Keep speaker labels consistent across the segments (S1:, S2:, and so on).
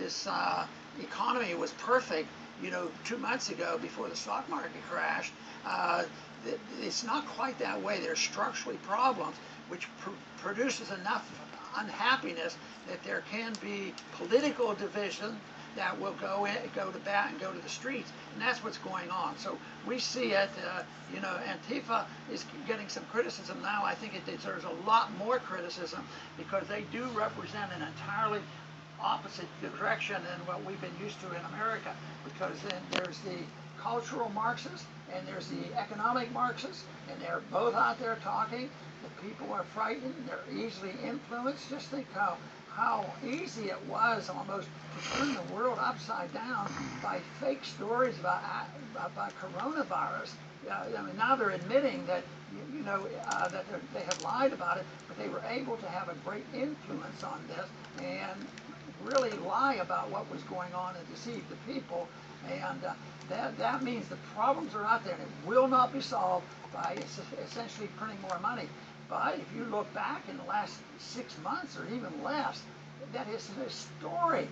S1: this economy was perfect, 2 months ago before the stock market crashed. It's not quite that way. There's structurally problems which produces enough unhappiness that there can be political division that will go to bat and go to the streets, and that's what's going on. So we see it. Antifa is getting some criticism now. I think it deserves a lot more criticism because they do represent an entirely opposite direction than what we've been used to in America. Because then there's the cultural Marxists and there's the economic Marxists, and they're both out there talking. The people are frightened. They're easily influenced. Just think how easy it was almost to turn the world upside down by fake stories about coronavirus. I mean, now they're admitting that that they have lied about it, but they were able to have a great influence on this and really lie about what was going on and deceive the people. And that means the problems are out there, and it will not be solved by essentially printing more money. But if you look back in the last 6 months or even less, that is an historic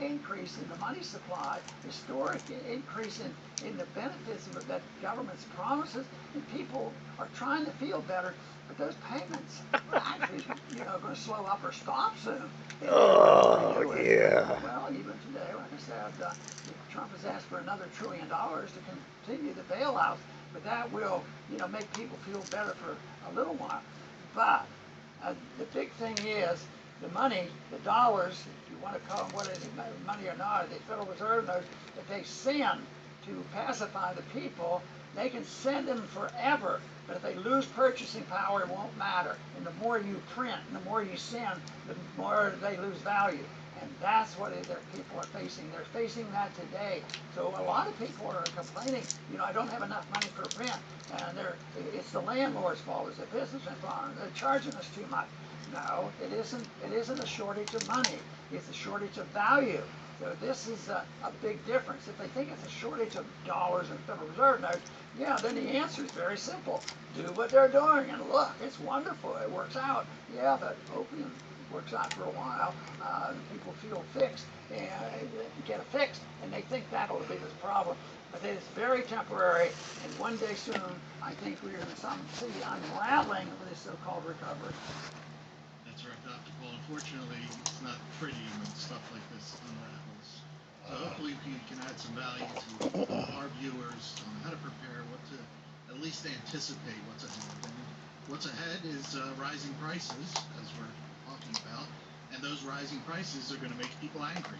S1: increase in the money supply, historic increase in the benefits that government's promises, and people are trying to feel better, but those payments are actually going to slow up or stop soon.
S2: Oh, yeah.
S1: Well, even today, like I said, Trump has asked for another $1 trillion to continue the bailouts, but that will make people feel better for a little while. But the big thing is the money, the dollars, if you want to call them what it is, money or not, the Federal Reserve knows that they send to pacify the people, they can send them forever. But if they lose purchasing power, it won't matter. And the more you print and the more you send, the more they lose value. And that's what their people are facing. They're facing that today. So a lot of people are complaining, I don't have enough money for rent. And it's the landlord's fault, it's the businessman's fault, they're charging us too much. No, it isn't. It isn't a shortage of money. It's a shortage of value. So this is a big difference. If they think it's a shortage of dollars and Federal Reserve notes, yeah, then the answer is very simple. Do what they're doing, and look, it's wonderful. It works out. Yeah, but opium works out for a while. People feel fixed and get a fix, and they think that'll be the problem. But it's very temporary, and one day soon, I think we're going to see unraveling of this so-called recovery.
S3: That's right, Dr. Paul. Unfortunately, it's not pretty when stuff like this unravels. So hopefully we can add some value to our viewers on how to prepare, what to at least anticipate what's ahead. And what's ahead is rising prices, as we're talking about, and those rising prices are going to make people angry.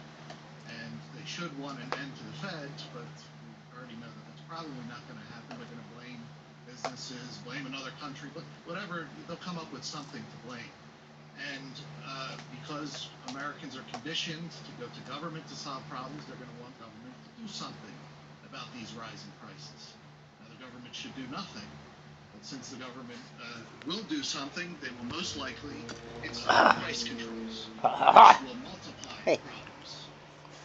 S3: And they should want an end to the Feds, but we already know that that's probably not going to happen. They're going to blame businesses, blame another country, but whatever, they'll come up with something to blame. And because Americans are conditioned to go to government to solve problems, they're going to want government to do something about these rising prices. Now, the government should do nothing. But since the government will do something, they will most likely institute price controls, which will multiply problems.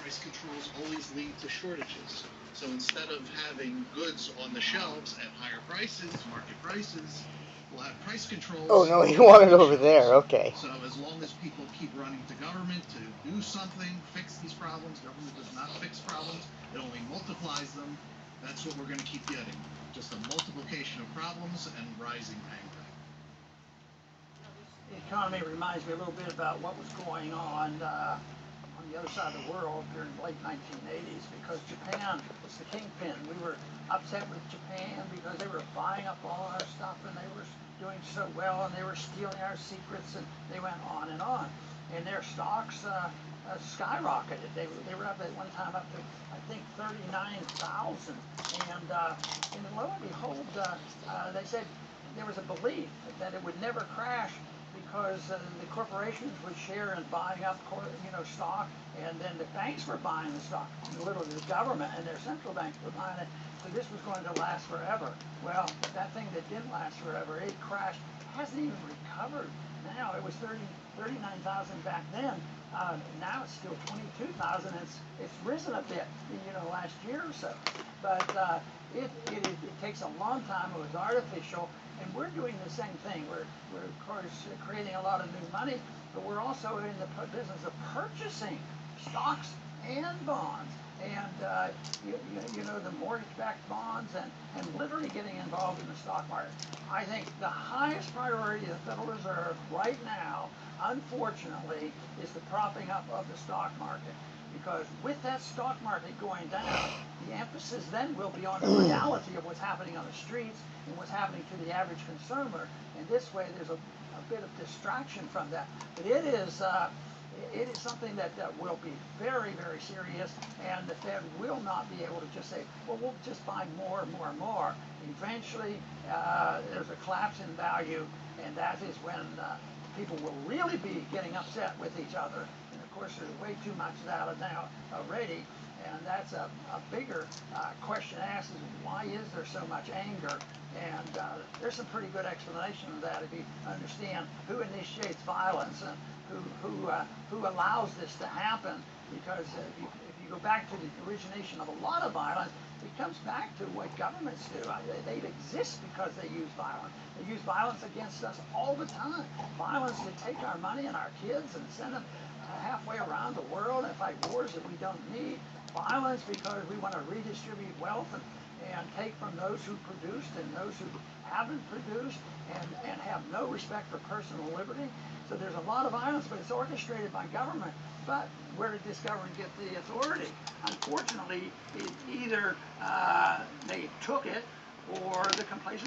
S3: Price controls always lead to shortages. So instead of having goods on the shelves at higher prices, market prices, we'll have price controls.
S2: Oh, no, you want it over there. Okay.
S3: So as long as people keep running to government to do something, fix these problems, government does not fix problems, it only multiplies them. That's what we're going to keep getting. Just a multiplication of problems and rising anger.
S1: The economy reminds me a little bit about what was going on the other side of the world during the late 1980s, because Japan was the kingpin. We were upset with Japan because they were buying up all our stuff and they were doing so well and they were stealing our secrets, and they went on. And their stocks skyrocketed. They were up at one time up to, I think, 39,000. And lo and behold, they said there was a belief that it would never crash because the corporations would share in buying up stock, and then the banks were buying the stock. Literally, the government and their central banks were buying it. So this was going to last forever. Well, that thing that didn't last forever, it crashed. It hasn't even recovered. Now it was 39,000 back then. Now it's still 22,000. It's risen a bit, last year or so. But it takes a long time. It was artificial, and we're doing the same thing. We're of course creating a lot of new money, but we're also in the business of purchasing stocks and bonds. And you know, the mortgage-backed bonds and literally getting involved in the stock market. I think the highest priority of the Federal Reserve right now, unfortunately, is the propping up of the stock market. Because with that stock market going down, the emphasis then will be on the reality of what's happening on the streets and what's happening to the average consumer. And this way, there's a bit of distraction from that. But it is something that will be very, very serious, and the Fed will not be able to just say, well, we'll just buy more and more and more. Eventually, there's a collapse in value, and that is when people will really be getting upset with each other. And of course, there's way too much of that now already, and that's a bigger question asked is why is there so much anger? And there's some pretty good explanation of that if you understand who initiates violence and who allows this to happen. Because if you go back to the origination of a lot of violence, it comes back to what governments do. They exist because they use violence. They use violence against us all the time. Violence to take our money and our kids and send them halfway around the world and fight wars that we don't need. Violence because we want to redistribute wealth and take from those who produced and those who haven't produced and have no respect for personal liberty. So there's a lot of violence, but it's orchestrated by government. But where did this government get the authority? Unfortunately, either they took it or the complacent